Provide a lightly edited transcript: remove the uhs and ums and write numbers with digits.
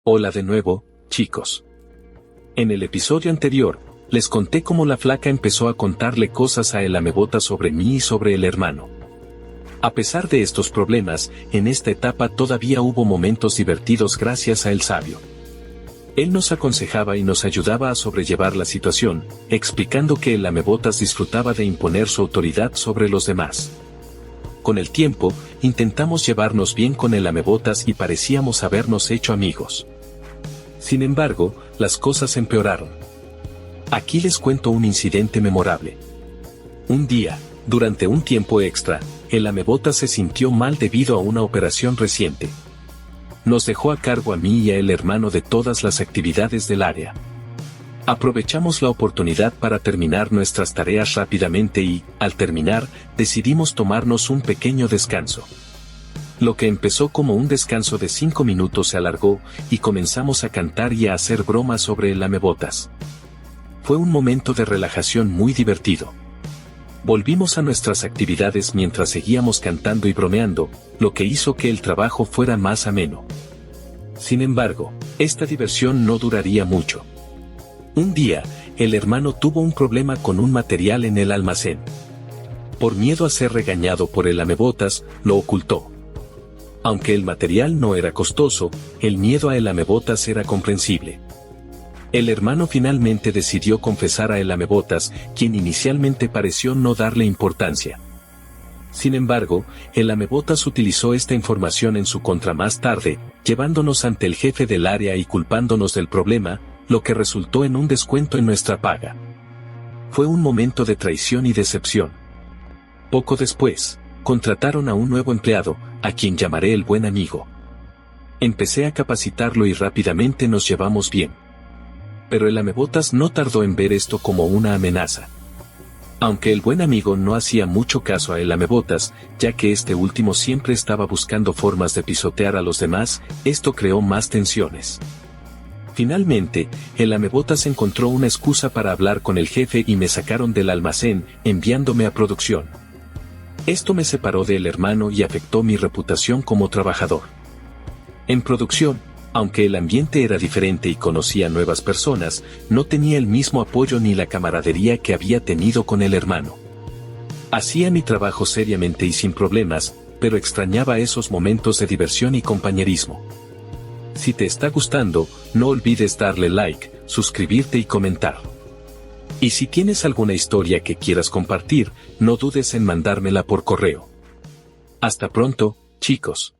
Hola de nuevo, chicos. En el episodio anterior, les conté cómo la flaca empezó a contarle cosas a el amebota sobre mí y sobre el hermano. A pesar de estos problemas, en esta etapa todavía hubo momentos divertidos gracias a el sabio. Él nos aconsejaba y nos ayudaba a sobrellevar la situación, explicando que el amebotas disfrutaba de imponer su autoridad sobre los demás. Con el tiempo, intentamos llevarnos bien con el amebotas y parecíamos habernos hecho amigos. Sin embargo, las cosas empeoraron. Aquí les cuento un incidente memorable. Un día, durante un tiempo extra, el amebotas se sintió mal debido a una operación reciente. Nos dejó a cargo a mí y a el hermano de todas las actividades del área. Aprovechamos la oportunidad para terminar nuestras tareas rápidamente y, al terminar, decidimos tomarnos un pequeño descanso. Lo que empezó como un descanso de 5 minutos se alargó, y comenzamos a cantar y a hacer bromas sobre el amebotas. Fue un momento de relajación muy divertido. Volvimos a nuestras actividades mientras seguíamos cantando y bromeando, lo que hizo que el trabajo fuera más ameno. Sin embargo, esta diversión no duraría mucho. Un día, el hermano tuvo un problema con un material en el almacén. Por miedo a ser regañado por el amebotas, lo ocultó. Aunque el material no era costoso, el miedo a el amebotas era comprensible. El hermano finalmente decidió confesar a el amebotas, quien inicialmente pareció no darle importancia. Sin embargo, el amebotas utilizó esta información en su contra más tarde, llevándonos ante el jefe del área y culpándonos del problema, lo que resultó en un descuento en nuestra paga. Fue un momento de traición y decepción. Poco después, contrataron a un nuevo empleado, a quien llamaré el buen amigo. Empecé a capacitarlo y rápidamente nos llevamos bien. Pero el amebotas no tardó en ver esto como una amenaza. Aunque el buen amigo no hacía mucho caso a el amebotas, ya que este último siempre estaba buscando formas de pisotear a los demás, esto creó más tensiones. Finalmente, el amebotas encontró una excusa para hablar con el jefe y me sacaron del almacén, enviándome a producción. Esto me separó del hermano y afectó mi reputación como trabajador. En producción, aunque el ambiente era diferente y conocía nuevas personas, no tenía el mismo apoyo ni la camaradería que había tenido con el hermano. Hacía mi trabajo seriamente y sin problemas, pero extrañaba esos momentos de diversión y compañerismo. Si te está gustando, no olvides darle like, suscribirte y comentar. Y si tienes alguna historia que quieras compartir, no dudes en mandármela por correo. Hasta pronto, chicos.